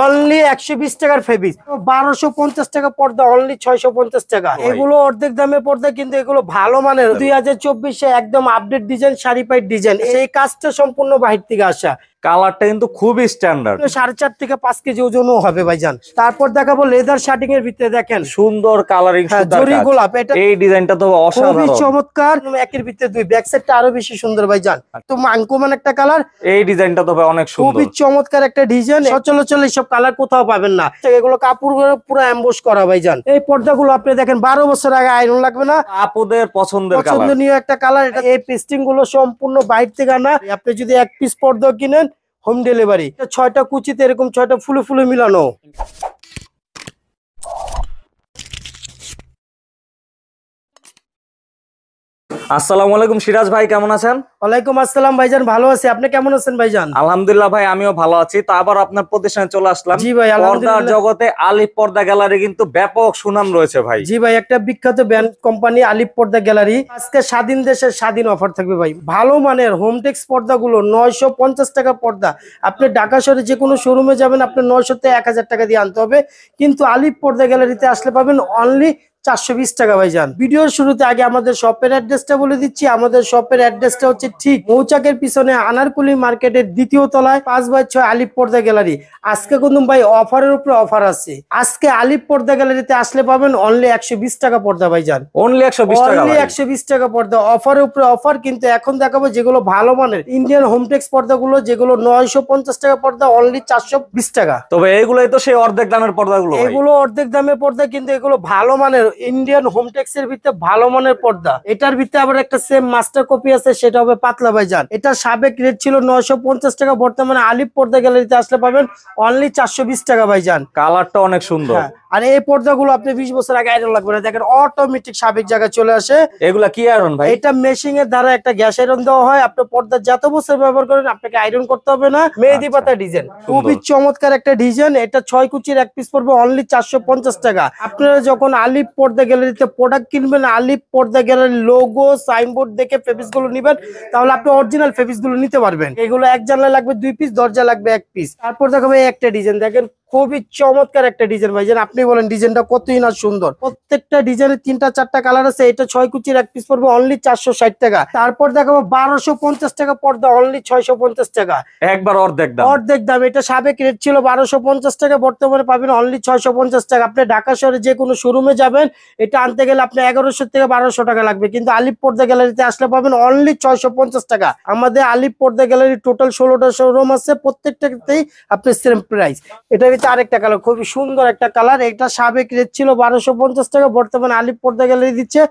Only 120 টাকার fabric, 1250 টাকা পর্দা, অনলি 650 টাকা। এগুলো অর্ধেক দামে পর্দা, কিন্তু এগুলো ভালো মানের 2024-এ একদম update design, sari paint design. এই কাজটা সম্পূর্ণ বাহির থেকে আসা। কালারটা কিন্তু খুবই স্ট্যান্ডার্ড, 4.5 থেকে 5 কেজি ওজনও হবে ভাইজান। তারপর দেখাবো লেদার শার্টিং এর ভিতরে দেখেন সুন্দর কালারিং, জরি গোলাপ। এটা এই ডিজাইনটা তো অসাধারণ, খুবই চমৎকার। একের ভিতরে দুই, ব্যাক সাইডটা আরো বেশি সুন্দর ভাইজান। তো আনকমন একটা কালার, এই ডিজাইনটা তো অনেক সুন্দর, খুবই চমৎকার একটা ডিজাইন। সচরাচর এইসব কালার কোথাও পাবেন না। এগুলো কাপড় পুরো এমবোস করা ভাইজান। এই পর্দাগুলো আপনি দেখেন 12 বছর আগে আয়রন লাগবে না, আপুদের পছন্দনীয় একটা কালার। এটা এই পেস্টিং গুলো সম্পূর্ণ বাইরে থেকে আনা। আপনি যদি এক পিস পর্দা কিনেন, হোম ডেলিভারি। 6টা কুচিতে এরকম 6টা ফুলে ফুলে মিলানো। আসসালামু আলাইকুম সিরাজ ভাই, কেমন আছেন? ওয়ালাইকুম আসসালাম ভাইজান, ভালো আছি। আপনি কেমন আছেন ভাইজান? আলহামদুলিল্লাহ ভাই, আমিও ভালো আছি। তো আবার আপনার প্রতিষ্ঠানে চলে আসলাম। জি ভাই, পর্দার জগতে আলিফ পর্দা গ্যালারি কিন্তু ব্যাপক সুনাম রয়েছে ভাই। জি ভাই, একটা বিখ্যাত ব্র্যান্ড কোম্পানি আলিফ পর্দা গ্যালারি। আজকে স্বাধীন দেশের স্বাধীন অফার থাকবে ভাই। ভালো মানের হোমটেক্স পর্দাগুলো 950 টাকা পর্দা। আপনি ঢাকা শহরে যে কোনো শোরুমে যাবেন, আপনার 900 থেকে 1000 টাকা দিয়ে আনতে হবে, কিন্তু আলিফ পর্দা গ্যালারিতে আসলে পাবেন অনলি 420 টাকা ভাইজান। ভিডিওর শুরুতে আগে আমাদের শপের অ্যাড্রেসটা বলে দিচ্ছি। আমাদের শপের অ্যাড্রেসটা হচ্ছে ঠিক মৌচাকের পিছনে আনারকুলি মার্কেটের 2য় তলায় 5/6 আলিফ পর্দা গ্যালারি। আজকে কিন্তু ভাই অফারের উপরে অফার আছে। আজকে আলিফ পর্দা গ্যালারিতে আসলে পাবেন অনলি 120 টাকা পর্দা ভাইজান। অনলি 120 টাকা, অনলি 120 টাকা পর্দা। অফারের উপরে অফার। কিন্তু এখন দেখাবো যেগুলো ভালো মানের ইন্ডিয়ান হোমটেক্স পর্দাগুলো, যেগুলো 950 টাকা পর্দা, অনলি 420 টাকা। তবে এগুলোই তো সেই অর্ধেক দামের পর্দাগুলো। এগুলো অর্ধেক দামের পর্দা, কিন্তু এগুলো ভালো মানের ইন্ডিয়ান হোমটেক্স এর ভিতরে ভালো মানের পর্দা। এটার ভিতরে আবার একটা সেম মাস্টার কপি আছে, সেটা হবে পাতলা ভাইজান। এটা সাবেক রেট ছিল 950 টাকা, বর্তমানে আলিফ পর্দা গ্যালারিতে আসলে পাবেন অনলি 420 টাকা ভাইজান। কালারটা অনেক সুন্দর। আর এই পর্দাগুলো আপনি 20 বছর আগে আয়রন লাগবে না, দেখেন অটোমেটিক সাবেক জায়গায় চলে আসে। এগুলা কি আয়রন ভাই? এটা মেশিং এর দ্বারা একটা গ্যাস আয়রন দেওয়া হয়। আপনার পর্দা যত বছর ব্যবহার করেন আপনাকে আয়রন করতে হবে না। মেহেদি পাতা ডিজাইন, খুবই চমৎকার একটা ডিজাইন। এটা 6 কুচির এক পিস পড়বে অনলি 450 টাকা। আপনারা যখন আলিফ পর্দা গ্যালারিতে প্রোডাক্ট কিনবেন, আলিফ পর্দা গ্যালারির লোগো সাইনবোর্ড দেখে ফেব্রিক্স গুলো নিবেন, তাহলে আপনি অরিজিনাল ফেব্রিক্স গুলো নিতে পারবেন। এগুলো এক জানলা লাগবে 2 পিস, দরজা লাগবে 1 পিস। তারপর দেখাবো একটা ডিজাইন, দেখেন খুবই চমৎকার একটা ডিজাইন ভাইজান। আপনি বলেন ডিজাইনটা কতই না সুন্দর। প্রত্যেকটা ডিজাইনের 3টা 4টা কালার আছে। এটা 6 কুচির এক পিস পড়বে অনলি 460 টাকা। তারপর দেখাবো 1250 টাকা পর্দা, অনলি 650 টাকা। একবার অর্ধেক দাম। অর্ধেক দাম। এটা সাবেক রেট ছিল 1250 টাকা, বর্তমানে পাবেন অনলি 650 টাকা। আপনি ঢাকা শহরে যে কোনো শোরুমে যাবেন, এটা আনতে গেলে আপনি 1100 থেকে 1200 টাকা লাগবে, কিন্তু আলিফ পর্দা গ্যালারিতে আসলে পাবেন অনলি 650 টাকা। আমাদের আলিফ পর্দা গ্যালারি টোটাল 16টা শোরুম আছে, প্রত্যেকটাতেই আপনি সেম প্রাইস। এটা আরেকটা কালার, খুবই সুন্দর একটা কালার। এটা সাবেক রেট ছিল 1250 টাকা, বর্তমানে আলিফ পর্দা গ্যালারি দিচ্ছে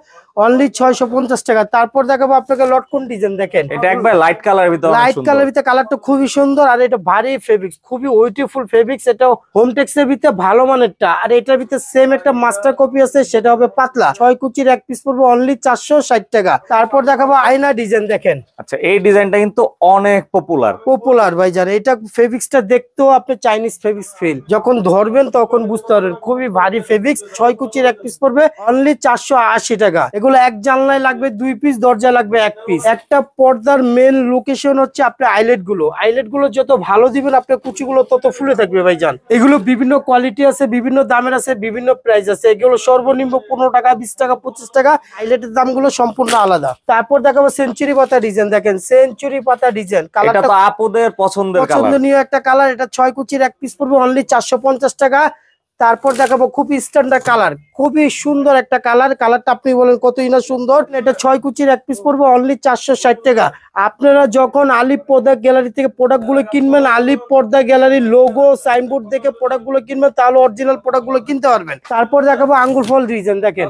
অনলি 650 টাকা। তারপর দেখাবো আপনাকে লটকন ডিজাইন, দেখেন এটা একবার লাইট কালার ভিতরে, লাইট কালার ভিতরে কালারটা খুবই সুন্দর। আর এটা ভারী ফেব্রিক্স, খুবই ওয়েটিফুল ফেব্রিক্স। এটা হোমটেক্স এর ভিতরে ভালো মানেরটা। আর এটার ভিতরে সেম একটা মাস্টার কপি আছে, সেটা হবে পাতলা। 6 কুচির এক পিস পড়বে অনলি 460 টাকা। তারপর দেখাবো আয়না ডিজাইন, দেখেন। আচ্ছা, এই ডিজাইনটা কিন্তু অনেক পপুলার ভাইজান। এটা ফেব্রিক্সটা দেখতেও আপনি চাইনিজ ফেব্রিক্স ফিল, যখন ধরবেন তখন বুঝতে পারবেন। খুবই ভারী ফেব্রিক্স। 6 কুচির এক পিস পড়বে অনলি 480 টাকা। এগুলো এক জানলায় লাগবে 2 পিস, দরজা লাগবে 1 পিস। একটা পর্দার মেন লোকেশন হচ্ছে আপনার আইলেট গুলো যত ভালো দিবেন, আপনার কুচিগুলো তত ফুলে থাকবে ভাইজান। এগুলো বিভিন্ন কোয়ালিটি আছে, বিভিন্ন দামের আছে, বিভিন্ন প্রাইস আছে। এগুলো সর্বনিম্ন 15 টাকা, 20 টাকা, 25 টাকা। আইলেটের দামগুলো সম্পূর্ণ আলাদা। তারপর দেখাবো সেঞ্চুরি পাতা ডিজাইন, দেখেন সেঞ্চুরি পাতা ডিজাইন। কালারটা তো আপুদের পছন্দনীয় একটা কালার। এটা 6 কুচির এক পিস পড়বে অনলি 450 টাকা। তারপর দেখাবো খুবই স্ট্যান্ডার্ড কালার, খুবই সুন্দর একটা কালার। কালারটা আপনি বলেন কতই না সুন্দর। এটা 6 কুচির এক পিস পড়বে অনলি 460 টাকা। আপনারা যখন আলিফ পর্দা গ্যালারি থেকে প্রোডাক্ট গুলো কিনবেন, আলিফ পর্দা গ্যালারির লোগো সাইনবোর্ড দেখে প্রোডাক্ট গুলো কিনবেন, তাহলে অরিজিনাল প্রোডাক্ট গুলো কিনতে পারবেন। তারপর দেখাবো আঙ্গুর ফল ডিজাইন, দেখেন।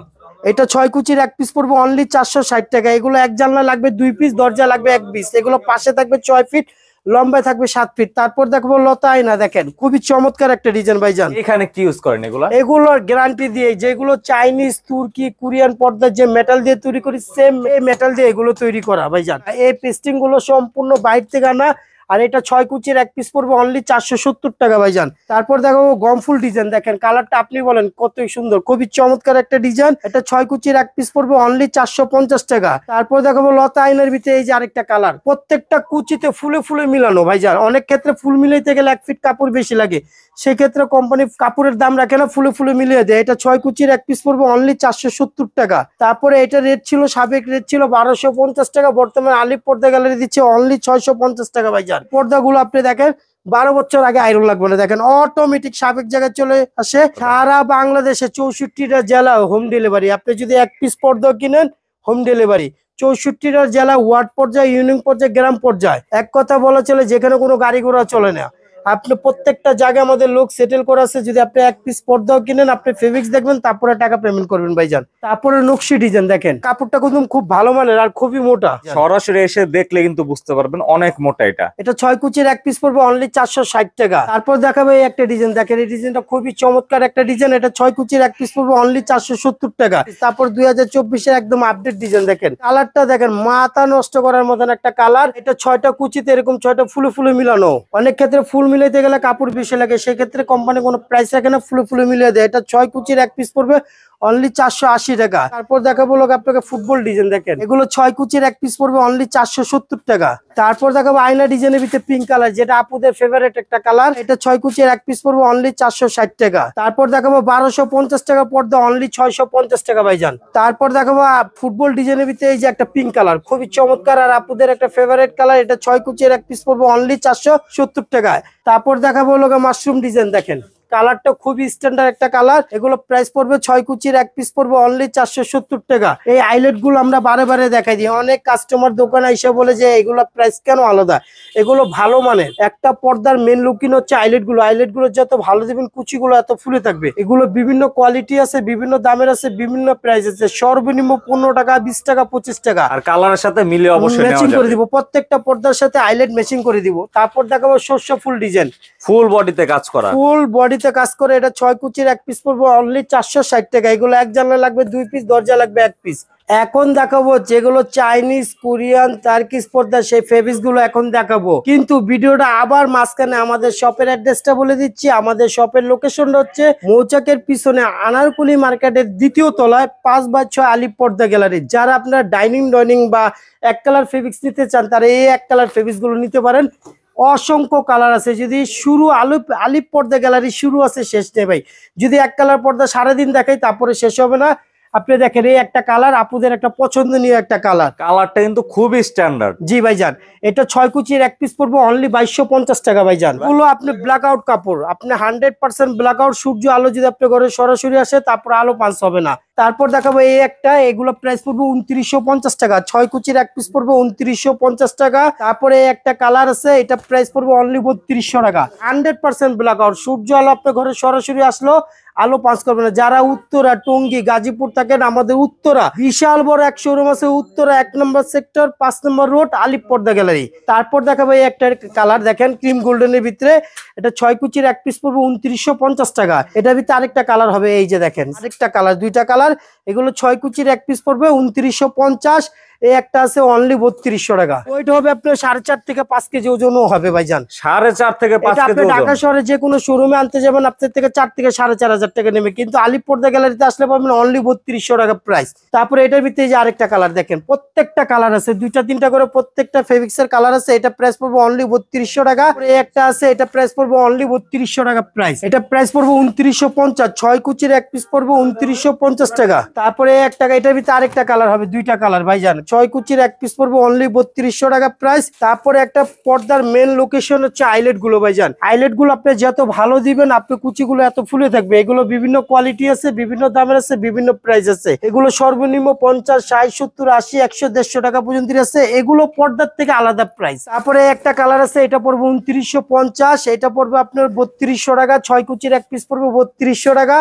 এটা 6 কুচির এক পিস পড়বে অনলি 460 টাকা। এগুলো এক জানলা লাগবে 2 পিস, দরজা লাগবে 1 পিস। এগুলো পাশে থাকবে 6 ফিট, লম্বায় থাকবে 7 ফিট। তারপর দেখবো লতা আয়না, দেখেন খুবই চমৎকার একটা ডিজাইন ভাইজান। এখানে কি ইউজ করেন এগুলো? এগুলোর গ্যারান্টি দিয়ে, যেগুলো চাইনিজ, তুর্কি, কোরিয়ান পর্দা যে মেটাল দিয়ে তৈরি করি, সেম এই মেটাল দিয়ে এগুলো তৈরি করা ভাইজান। এই পেস্টিং গুলো সম্পূর্ণ বাইরে থেকে আনা। আর এটা 6 কুচির এক পিস পড়বে অনলি 470 টাকা ভাইজান। তারপর দেখো গমফুল ডিজাইন, দেখেন কালারটা আপনি বলেন কতই সুন্দর, খুবই চমৎকার একটা ডিজাইন। এটা 6 কুচির এক পিস পড়বে অনলি 450 টাকা। তারপর দেখাবো লতা আয়নার ভিতরে এই যে আরেকটা কালার, প্রত্যেকটা কুচিতে ফুলে ফুলে মিলানো ভাইজান। অনেক ক্ষেত্রে ফুল মিলাইতে গেলে 1 ফিট কাপড় বেশি লাগে, সেক্ষেত্রে কোম্পানি কাপড়ের দাম রাখে না, ফুলে ফুলে মিলিয়ে দেয়। এটা 6 কুচির এক পিস পড়বে অনলি 470 টাকা। তারপরে এটা রেট ছিল, সাবেক রেট ছিল 1250 টাকা, বর্তমানে আলিপ পর্দা গ্যালারি দিচ্ছে অনলি 650 টাকা ভাইজান। পর্দাগুলো আপনি দেখেন 12 বছর আগে আয়রন লাগবে না, দেখেন অটোমেটিক সাবেক জায়গায় চলে আসে। সারা বাংলাদেশে 64টা জেলা হোম ডেলিভারি। আপনি যদি এক পিস পর্দা কিনেন, হোম ডেলিভারি 64টা জেলা, ওয়ার্ড পর্যায়ে, ইউনিয়ন পর্যায়ে, গ্রাম পর্যায়ে। এক কথা বলা চলে, যেখানে কোনো গাড়ি ঘোড়া চলে না। আপনি প্রত্যেকটা জায়গায় আমাদের লোক সেটেল করা আছে। যদি আপনি এক পিস পর্দাও কিনেন, আপনি ফেব্রিক্স দেখবেন, তারপরে টাকা পেমেন্ট করবেন ভাইজান। তারপরে নকশি ডিজাইন দেখেন, কাপড়টা কিন্তু খুব ভালো মানের আর খুবই মোটা। সরাসরি এসে দেখলে কিন্তু বুঝতে পারবেন অনেক মোটা। এটা 6 কুচির এক পিস পড়বে অনলি 460 টাকা। তারপর দেখাবো এই একটা ডিজাইন, দেখেন এই ডিজাইনটা খুবই চমৎকার একটা ডিজাইন। এটা 6 কুচির এক পিস পড়বে অনলি 470 টাকা। তারপর 2024 একদম আপডেট ডিজাইন দেখেন, কালারটা দেখেন মাথা নষ্ট করার মতন একটা কালার। এটা 6টা কুচিতে এরকম 6টা ফুলে ফুলে মিলানো। অনেক ক্ষেত্রে ফুল মিলাইতে গেলে কাপড় বেশি লাগে, সেক্ষেত্রে কোম্পানি কোনো প্রাইস রাখে না, ফুলে ফুলে মিলিয়ে দেয়। এটা 6 কুচির এক পিস পড়বে অনলি 480 টাকা। তারপর দেখাবো লোক আপনাকে ফুটবল ডিজাইন দেখেন, এগুলো 6 কুচির এক পিস পড়বে অনলি 470 টাকা। তারপর দেখাবো আয়না ডিজাইনের ভিতরে পিঙ্ক কালার, যেটা আপুদের ফেভারিট একটা কালার। এটা 6 কুচির এক পিস পড়বে অনলি 460 টাকা। তারপর দেখাবো 1250 টাকা পর্দা অনলি 650 টাকা ভাইজান। তারপর দেখাবো ফুটবল ডিজাইনের ভিতরে এই যে একটা পিঙ্ক কালার, খুবই চমৎকার আর আপুদের একটা ফেভারিট কালার। এটা 6 কুচির এক পিস পড়বে অনলি 470 টাকায়। তারপর দেখাবো লোক মাশরুম ডিজাইন দেখেন, কালারটা খুবই স্ট্যান্ডার্ড একটা কালার। এগুলো প্রাইস পড়বে 6 কুচির এক পিস পড়বে অনলি 470 টাকা। এই আইলেট গুলো আমরা বারে বারে দেখাই দিই, অনেক কাস্টমার দোকানে এসে বলে যে এগুলো প্রাইস কেন আলাদা। এগুলো ভালো মানের। একটা পর্দার মেন লুকিং হচ্ছে আইলেট গুলো। আইলেট গুলো যত ভালো দিবেন কুচিগুলো এত ফুলে থাকবে। এগুলো বিভিন্ন কোয়ালিটি আছে, বিভিন্ন দামের আছে, বিভিন্ন প্রাইস আছে। সর্বনিম্ন 15 টাকা, 20 টাকা, 25 টাকা। আর কালারের সাথে মিলে অবশ্যই ম্যাচিং করে দিব, প্রত্যেকটা পর্দার সাথে আইলেট ম্যাচিং করে দিব। তারপর দেখাবো শস্য ফুল ডিজাইন, ফুল বডিতে কাজ করা, ফুল বডি কাজ করে। এটা 6 কুচির এক পিস পড়বে অনলি 460 টাকা। এগুলো এক জানলা লাগবে 2 পিস, দরজা লাগবে 1 পিস। এখন দেখাবো যেগুলো চাইনিজ, কোরিয়ান, টার্কিশ পর্দা, সেই ফেব্রিক্স গুলো এখন দেখাবো। কিন্তু ভিডিওটা আবার মাঝখানে আমাদের শপের অ্যাড্রেসটা বলে দিচ্ছি। আমাদের শপের লোকেশনটা হচ্ছে মৌচাকের পিছনে আনারকুলি মার্কেটের 2য় তলায় 5/6 আলিপ পর্দা গ্যালারি। যারা আপনার ডাইনিং বা এক কালার ফেব্রিক্স নিতে চান, তারা এই এক কালার ফেব্রিক্স গুলো নিতে পারেন। অসংখ্য কালার আছে। যদি শুরু আলিপ পর্দা গ্যালারি শুরু আছে, শেষ নেই ভাই। যদি এক কালার পর্দা সারাদিন দেখাই তারপরে শেষ হবে না। আপনি দেখেন এই একটা কালার, আপুদের একটা পছন্দনীয় একটা কালার। কালারটা কিন্তু খুবই স্ট্যান্ডার্ড। জি ভাইজান, এটা 6 কুচির এক পিস পড়বে অনলি 2250 টাকা ভাইজান। এগুলো আপনি ব্ল্যাক আউট কাপড়, আপনি 100% ব্ল্যাক আউট। সূর্য আলো যদি আপনার ঘরে সরাসরি আসে, তারপর আলো পাঁচ হবে না। তারপর দেখাবো এই একটা, এগুলো প্রাইস পড়বে 2950 টাকা। 6 কুচির এক পিস পড়বে 2950 টাকা। তারপরে একটা কালার আছে, এটা প্রাইস পড়বে অনলি 3200 টাকা। 100% ব্ল্যাক আউট, সূর্য আলো আপনার ঘরে সরাসরি আসলো, আলো পাস করবে না। যারা উত্তরা, টঙ্গী, গাজীপুর থাকেন, আমাদের উত্তরা বিশাল বড় এক শোরুম আছে, উত্তরা 1 নম্বর সেক্টর, 5 নম্বর রোড, আলিপ পর্দা গ্যালারি। তারপর দেখাবো এই একটা কালার দেখেন, ক্রিম গোল্ডেনের ভিতরে। এটা 6 কুচির এক পিস পড়বে 2950 টাকা। এটার ভিতরে আরেকটা কালার হবে, এই যে দেখেন আরেকটা কালার, 2টা কালার। এগুলো 6 কুচির এক পিস পড়বে 2950। এই একটা আছে অনলি 3200 টাকা। ওইটা হবে আপনার 4.5 থেকে 5 কেজি ওজনও হবে ভাইজান। 4.5 থেকে 5 কেজি ওজন। ঢাকা শহরে যে কোনো শোরুমে আনতে যাবেন, আপনার থেকে 4 থেকে 4500 টাকা নেবে, কিন্তু আলিপ পর্দা গ্যালারিতে আসলে পাবেন অনলি 3200 টাকা প্রাইস। তারপরে এটার ভিতরে যে আরেকটা কালার দেখেন, প্রত্যেকটা কালার আছে 2টা 3টা করে, প্রত্যেকটা ফেব্রিক্স এর কালার আছে। এটা প্রাইস পড়বে অনলি 3200 টাকা। এই একটা আছে, এটা প্রাইস পড়বে অনলি 3200 টাকা প্রাইস। এটা প্রাইস পড়বে 2950। 6 কুচির এক পিস পড়বে 2950 টাকা। তারপরে একটা, এটার ভিতরে আরেকটা কালার হবে, 2টা কালার ভাইজান। 6 কুচির এক পিস পড়বে অনলি 3200 টাকা প্রাইস। তারপরে একটা পর্দার মেন লোকেশন হচ্ছে আইলেট গুলো ভাইজান। আইলেট গুলো আপনি যত ভালো দিবেন, আপনি কুচিগুলো এত ফুলে থাকবে। এগুলো বিভিন্ন কোয়ালিটি আছে, বিভিন্ন দামের আছে, বিভিন্ন প্রাইস আছে। এগুলো সর্বনিম্ন 50, 60, 70, 80, 100, 150 টাকা পর্যন্ত আছে। এগুলো পর্দার থেকে আলাদা প্রাইস। তারপরে একটা কালার আছে, এটা পড়বে 2950। এটা পড়বে আপনার 3200 টাকা। 6 কুচির এক পিস পড়বে 3200 টাকা।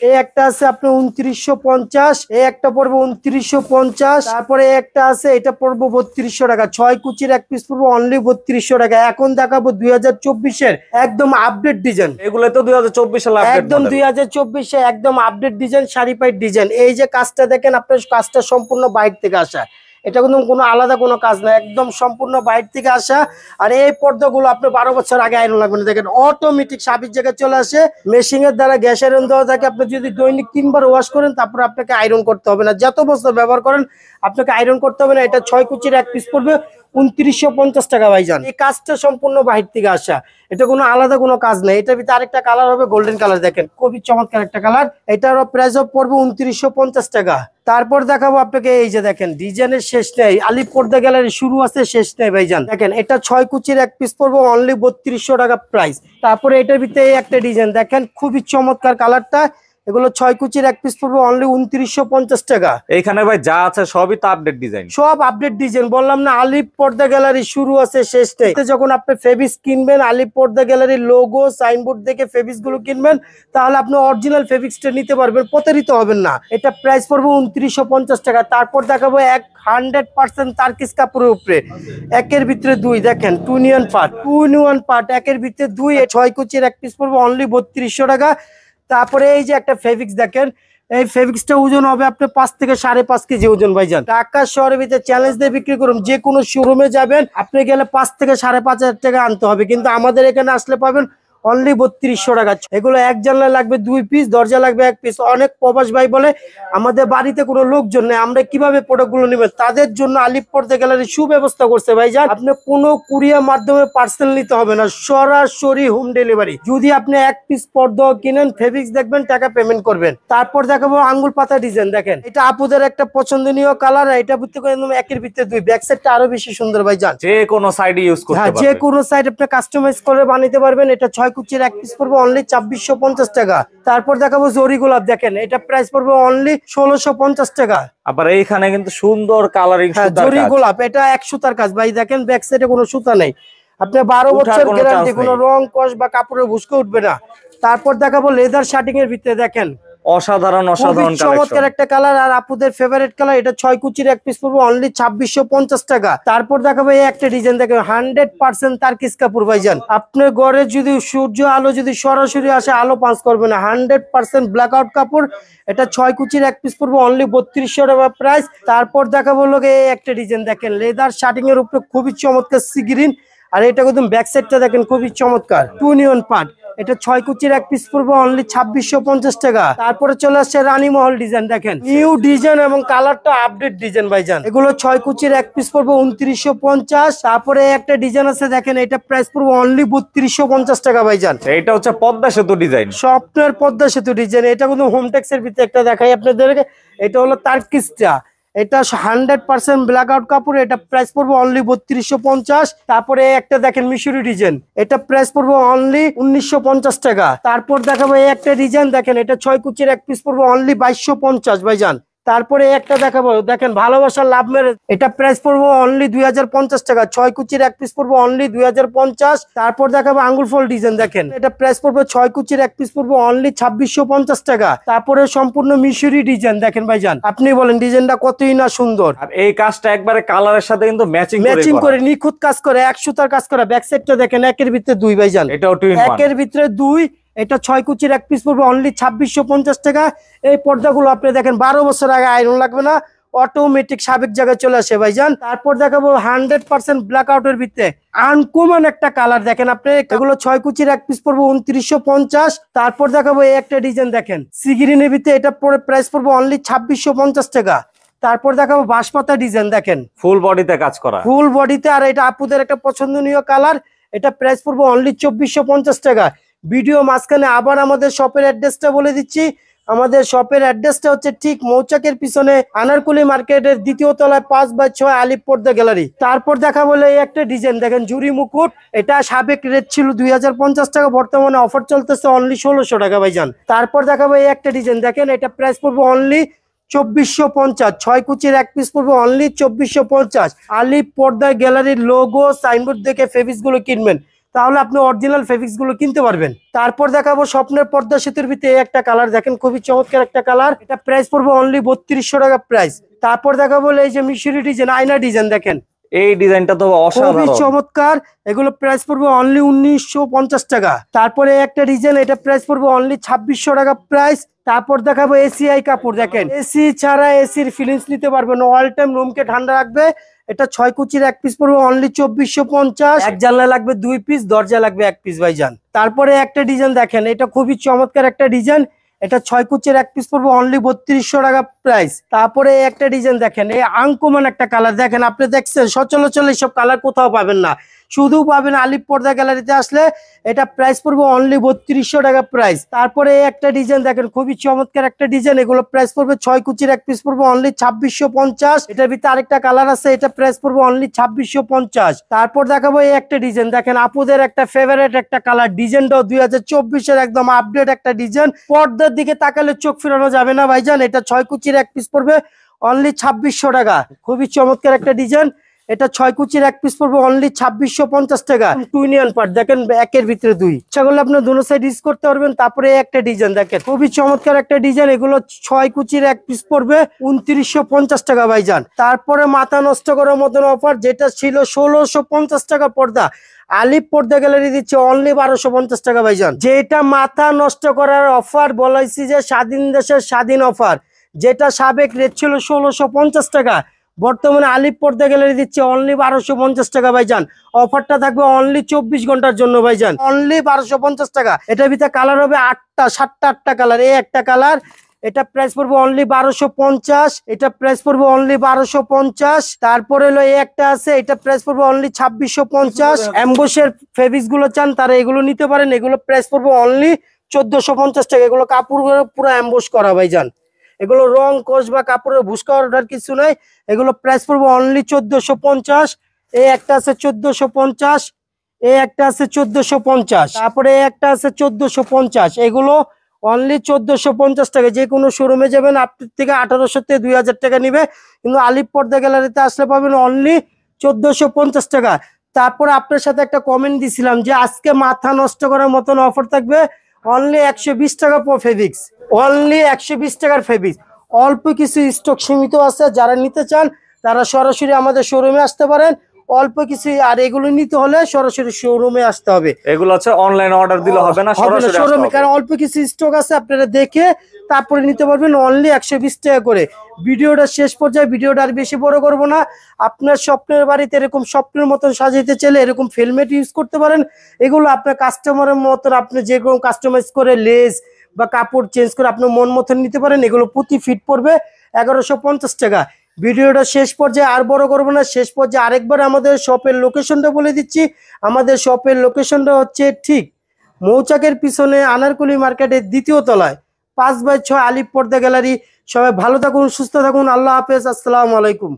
এই একটা আছে আপনার 2950। এই একটা পড়বে 2950। তারপরে একটা আছে, এটা পড়বে 3200 টাকা। 6 কুচির এক পিস পড়বে অনলি 3200 টাকা। এখন দেখাবো 2024 একদম আপডেট ডিজাইন। এগুলো তো 2024 সালে একদম 2024 একদম update design, sari paint design. এই যে কাজটা দেখেন, আপনার কাজটা সম্পূর্ণ বাইরে থেকে আসা। এটা কিন্তু কোনো আলাদা কোনো কাজ না, একদম সম্পূর্ণ বাইরে থেকে আসা। আর এই পর্দাগুলো আপনি 12 বছর আগে আয়রন লাগবে না, দেখেন অটোমেটিক সাবির জায়গায় চলে আসে, মেশিং এর দ্বারা গ্যাস আয়রন দেওয়া থাকে। আপনি যদি দৈনিক 3 বার ওয়াশ করেন তারপর আপনাকে আয়রন করতে হবে না, যত বছর ব্যবহার করেন আপনাকে আয়রন করতে হবে না। এটা 6 কুচির এক পিস পড়বে 2950 টাকা ভাইজান। এই কাজটা সম্পূর্ণ বাহির থেকে আসা, এটা কোনো আলাদা কোনো কাজ নেই। এটার ভিতরে আরেকটা কালার হবে গোল্ডেন কালার, দেখেন খুবই চমৎকার একটা কালার। এটার প্রাইস পড়বে 2950 টাকা। তারপর দেখাবো আপনাকে, এই যে দেখেন ডিজাইনের শেষ নেই, আলিপ পর্দা গ্যালারি শুরু আছে শেষ নেই ভাইজান। দেখেন এটা 6 কুচির এক পিস পড়বে অনলি 3200 টাকা প্রাইস। তারপরে এটার ভিতরে এই একটা ডিজাইন দেখেন, খুবই চমৎকার কালারটা। এগুলো 6 কুচির এক পিস পড়বে অনলি 2950 টাকা। এইখানে ভাই যা আছে সবই তো আপডেট ডিজাইন, সব আপডেট ডিজাইন, বললাম না আলিপ পর্দা গ্যালারি শুরু আছে শেষ নেই। যখন আপনি ফেব্রিক্স কিনবেন, আলিপ পর্দা গ্যালারির লোগো সাইনবোর্ড দেখে ফেব্রিক্স গুলো কিনবেন, তাহলে আপনি অরিজিনাল ফেব্রিক্সটা নিতে পারবেন, প্রতারিত হবেন না। এটা প্রাইস পড়বে 2950 টাকা। তারপর দেখাবো 100% তারকিস কাপড়ের উপরে একের ভিতরে দুই, দেখেন 2 in 1 পার্ট একের ভিতরে দুই, 6 কুচির এক পিস পড়বে অনলি 3200 টাকা। তারপরে এই যে একটা ফেব্রিক্স দেখেন, এই ফেব্রিক্সটা ওজন হবে আপনার 5 থেকে 5.5 কেজি ওজন ভাইজান। ঢাকা শহরের ভিতরে চ্যালেঞ্জ দিয়ে বিক্রি করুন, যে কোনো শোরুমে যাবেন আপনি গেলে 5 থেকে 5.5 টাকা আনতে হবে, কিন্তু আমাদের এখানে আসলে পাবেন অনলি 3200 টাকা। এগুলো এক জানলা লাগবে 2 পিস, দরজা লাগবে 1 পিস। অনেক প্রবাস ভাই বলে আমাদের বাড়িতে কোনো লোকজন নেই, আমরা কিভাবে প্রোডাক্টগুলো নেবেন, তাদের জন্য আলিপ পর্দা গ্যালারি সুব্যবস্থা করছে ভাইজান। আপনি কোনো কুরিয়ার মাধ্যমে পার্সেল নিতে হবে না, সরাসরি হোম ডেলিভারি। যদি আপনি 1 পিস পর্দা কিনেন, ফেব্রিক্স দেখবেন, টাকা পেমেন্ট করবেন। তারপর দেখাবো আঙ্গুল পাতা ডিজাইন, দেখেন এটা আপুদের একটা পছন্দনীয় কালার। এটা ভিত্তি করে একদম একের ভিতরে দুই, ব্যাক সাইডটা আরো বেশি সুন্দর ভাইজান। যে কোনো সাইডে ইউজ করতে হ্যাঁ, পারবেন, যে কোনো সাইড আপনি কাস্টমাইজ করে বানাইতে পারবেন। এটা 6 কুচির এক পিস পড়বে অনলি 2450 টাকা। তারপর দেখাবো জরি গোলাপ, দেখেন এটা প্রাইস পড়বে অনলি 1650 টাকা। আবার এইখানে কিন্তু সুন্দর কালারিং সুতার জরি কাজ। গোলাপ এটা 1 সুতার কাজ ভাই, দেখেন ব্যাক সাইডে কোনো সুতা নেই। আপনি 12 উঠার বছর কোনো গ্যারান্টি, chance কোনো নেই। রং কস বা কাপড়ে ভুসকে উঠবে না। তারপর দেখাবো লেদার শার্টিং এর ভিতরে, দেখেন অসাধারণ অসাধারণ খুবই চমৎকার কালেকশন। একটা কালার, আর আপুদের ফেভারিট কালার। এটা 6 কুচির এক পিস পড়বে অনলি 2650 টাকা। তারপর দেখাবো এই একটা ডিজাইন, দেখেন 100% তারকিস কাপড় ভাইজান। আপনার ঘরে যদি সূর্য আলো যদি সরাসরি আসে, আলো পাস করবে না, 100% ব্ল্যাক আউট কাপড়। এটা 6 কুচির এক পিস পড়বে অনলি 3200 টাকা প্রাইস। তারপর দেখাবো লোক এই একটা ডিজাইন, দেখেন লেদার শার্টিং এর উপরে খুবই চমৎকার সি গ্রিন, আর এটা কিন্তু ব্যাক সাইডটা দেখেন খুবই চমৎকার 2 in 1 পার্ট। এটা 6 কুচির এক পিস পড়বে অনলি 2650 টাকা। তারপরে চলে আসছে রানী মহল ডিজাইন, দেখেন নিউ ডিজাইন এবং কালারটা আপডেট ডিজাইন ভাইজান। এগুলো 6 কুচির এক পিস পড়বে 2950। তারপরে একটা ডিজাইন আছে, দেখেন এটা প্রাইস পড়বে অনলি 3250 টাকা ভাইজান। এটা হচ্ছে পদ্মা সেতু ডিজাইন, স্বপ্নের পদ্মা সেতু ডিজাইন। এটা কিন্তু হোমটেক্স এর ভিতরে একটা দেখাই আপনাদেরকে, এটা হলো তারকিসটা। এটা 100% ব্ল্যাক আউট কাপড়। এটা প্রাইস পড়বে অনলি 3250। তারপরে একটা দেখেন মিশরি ডিজাইন, এটা প্রাইস পড়বে অনলি 1950 টাকা। তারপর দেখাবো এই একটা ডিজাইন, দেখেন এটা 6 কুচির এক পিস পড়বে অনলি 2250 ভাইজান। তারপরে একটা দেখাবো, দেখেন ভালোবাসার লাভ ম্যারেজ, এটা প্রাইস পড়বে অনলি 2050 টাকা। 6 কুচির এক পিস পড়বে অনলি 2050। তারপর দেখাবো আঙ্গুল ফল ডিজাইন, দেখেন এটা প্রাইস পড়বে 6 কুচির এক পিস পড়বে অনলি 2650 টাকা। তারপরে সম্পূর্ণ মিশরি ডিজাইন, দেখেন ভাইজান আপনি বলেন ডিজাইনটা কতই না সুন্দর। আর এই কাজটা একবারে কালারের সাথে কিন্তু ম্যাচিং করে নিখুঁত কাজ করে, 1 সুতার কাজ করা। ব্যাক সাইডটা দেখেন একের ভিতরে দুই ভাইজান, এটাও 2 in 1। একের ভিতরে দুই। এটা 6 কুচির এক পিস পড়বে অনলি 2650 টাকা। এই পর্দাগুলো আপনি দেখেন 12 বছর আগে আয়রন লাগবে না, অটোমেটিক সাবেক জায়গায় চলে আসে ভাইজান। তারপর দেখাবো 100% ব্ল্যাক আউটের ভিতরে আনকমন একটা কালার, দেখেন আপনি এগুলো 6 কুচির এক পিস পড়বে 2950। তারপর দেখাবো এই একটা ডিজাইন, দেখেন সি গ্রিনের ভিতরে, এটা পরে প্রাইস পড়বে অনলি 2650 টাকা। তারপর দেখাবো বাঁশপাতা ডিজাইন, দেখেন ফুল বডিতে কাজ করা, ফুল বডিতে, আর এটা আপুদের একটা পছন্দনীয় কালার। এটা প্রাইস পড়বে অনলি 2450 টাকা। ভিডিও মাঝখানে আবার আমাদের শপের অ্যাড্রেসটা বলে দিচ্ছি। আমাদের শপের অ্যাড্রেসটা হচ্ছে ঠিক মৌচাকের পিছনে আনারকুলি মার্কেটের 2য় তলায় 5/6 আলিপ পর্দা গ্যালারি। তারপর দেখা বলে এই একটা ডিজাইন, দেখেন জুরি মুকুট। এটা সাবেক রেট ছিল 2050 টাকা, বর্তমানে অফার চলতেছে অনলি 1600 টাকা ভাইজান। তারপর দেখাবো এই একটা ডিজাইন, দেখেন এটা প্রাইস পড়বে অনলি 2450। 6 কুচির এক পিস পড়বে অনলি 2450। আলিপ পর্দা গ্যালারির লোগো সাইনবোর্ড দেখে ফেব্রিক্স গুলো কিনবেন, তাহলে আপনি অরিজিনাল ফেব্রিক্স গুলো কিনতে পারবেন। তারপর দেখাবো স্বপ্নের পর্দা সেতুর ভিতরে একটা কালার, দেখেন খুবই চমৎকার একটা কালার। এটা প্রাইস পড়বে অনলি 3200 টাকা প্রাইস। তারপর দেখাবো এই যে মিশরি ডিজাইন, আয়না ডিজাইন, দেখেন এই ডিজাইনটা তো খুবই অসাধারণ। চমৎকার। এগুলো প্রাইস পড়বে অনলি 1950 টাকা। তারপরে একটা ডিজাইন, এটা প্রাইস পড়বে অনলি 2600 টাকা প্রাইস। তারপর দেখাবো এসিআই কাপড়। দেখেন এসি ছাড়া এসির ফিলিংস নিতে পারবেন, অল টাইম রুমকে ঠান্ডা রাখবে। এটা 6 কুচির এক পিস পড়বে অনলি 2450। এক জানলা লাগবে 2 পিস, দরজা লাগবে 1 পিস ভাইজান। তারপরে একটা ডিজাইন দেখেন, এটা খুবই চমৎকার একটা ডিজাইন। এটা 6 কুচির এক পিস পড়বে অনলি 3200 টাকা প্রাইস। তারপরে একটা ডিজাইন দেখেন, এই আনকমন একটা কালার। দেখেন আপনি দেখছেন সচরাচর এইসব কালার কোথাও পাবেন না, শুধু পাবেন আলিপ পর্দা গ্যালারিতে আসলে। এটা প্রাইস পড়বে অনলি 3200 টাকা প্রাইস। তারপরে একটা ডিজাইন দেখেন, খুবই চমৎকার একটা ডিজাইন। এগুলো প্রাইস পড়বে 6 কুচির এক পিস পড়বে অনলি 2650। এটার ভিতরে আরেকটা কালার আছে, এটা প্রাইস পড়বে অনলি 2650। তারপর দেখাবো এই একটা ডিজাইন। দেখেন আপুদের একটা ফেভারিট একটা কালার, ডিজাইনটাও 2024-এর একদম আপডেট একটা ডিজাইন। পর্দার দিকে তাকালে চোখ ফেরানো যাবে না ভাইজান। এটা 6 কুচির এক পিস পড়বে অনলি 2600 টাকা। খুবই চমৎকার একটা ডিজাইন। এটা 6 কুচির এক পিস পড়বে অনলি 2650 টাকা। টুইনিয়ন পার্ট দেখেন, একের ভিতরে 2 ইচ্ছা করলে আপনি দুনো সাইড ইউজ করতে পারবেন। তারপরে একটা ডিজাইন দেখেন, খুবই চমৎকার একটা ডিজাইন। এগুলো 6 কুচির এক পিস পড়বে 2950 টাকা ভাইজান। তারপরে মাথা নষ্ট করার মতন অফার, যেটা ছিল 1650 টাকা পর্দা, আলিপ পর্দা গ্যালারি দিচ্ছে অনলি 1250 টাকা ভাইজান। যেটা মাথা নষ্ট করার অফার বলাইছি যে স্বাধীন দেশের স্বাধীন অফার, যেটা সাবেক রেট ছিল 1650 টাকা, বর্তমানে আলিপ পর্দা গ্যালারি দিচ্ছে অনলি 1250 টাকা ভাইজান। অফারটা থাকবে অনলি 24 ঘন্টার জন্য ভাইজান, অনলি 1250 টাকা। এটার ভিতরে কালার হবে 8টা 7টা 8টা কালার। এই একটা কালার, এটা প্রাইস পড়বে অনলি 1250। এটা প্রাইস পড়বে অনলি 1250। তারপরে হলো এই একটা আছে, এটা প্রাইস পড়বে অনলি 2650। এমবসের ফেব্রিক্স গুলো চান তারা এগুলো নিতে পারেন। এগুলো প্রাইস পড়বে অনলি 1450 টাকা। এগুলো কাপড় পুরো এমবস করা ভাইজান, এগুলো রং কোষ বা কাপড়ের ভুসকা অর্ডার কিছু নাই। এগুলো প্রাইস পড়বে অনলি 1450। এই একটা আছে 1450, এই একটা আছে 1450, তারপরে এই একটা আছে 1450। এগুলো অনলি 1450 টাকা। যে কোনো শোরুমে যাবেন আপনার থেকে 1800 থেকে 2000 টাকা নিবে, কিন্তু আলিপ পর্দা গ্যালারিতে আসলে পাবেন অনলি 1450 টাকা। তারপরে আপনার সাথে একটা কমেন্ট দিছিলাম যে আজকে মাথা নষ্ট করার মতন অফার থাকবে, অনলি 120 টাকা ফেব্রিক্স, অনলি 120 টাকার ফেব্রিক্স। অল্প কিছু স্টক সীমিত আছে, যারা নিতে চান তারা সরাসরি আমাদের শোরুমে আসতে পারেন। অল্প কিছু, আর এগুলো নিতে হলে সরাসরি শোরুমে আসতে হবে। এগুলো হচ্ছে অনলাইন অর্ডার দিলে হবে না, সরাসরি আসতে শোরুমে, হবে। কারণ অল্প কিছু স্টক আছে, আপনারা দেখে তারপরে নিতে পারবেন অনলি 120 টাকা করে। ভিডিওটা শেষ পর্যায়ে, ভিডিওটা আর বেশি বড় করব না। আপনার স্বপ্নের বাড়িতে এরকম স্বপ্নের মতন সাজাইতে চাইলে এরকম ফিলমেট ইউজ করতে পারেন। এগুলো আপনার কাস্টমারের মতন আপনি যে কোনো কাস্টমাইজ করে লেস বা কাপড় চেঞ্জ করে আপনার মন মতন নিতে পারেন। এগুলো প্রতি ফিট পড়বে 1150 টাকা। ভিডিওটা শেষ পর্যায়ে আর বড় করবো না, শেষ পর্যায়ে আরেকবার আমাদের শপের লোকেশনটা বলে দিচ্ছি। আমাদের শপের লোকেশনটা হচ্ছে ঠিক মৌচাকের পিছনে আনারকুলি মার্কেটের 2য় তলায় 5/6 আলিপ পর্দা গ্যালারি। সবাই ভালো থাকুন, সুস্থ থাকুন, আল্লাহ হাফেজ, আসসালামু আলাইকুম।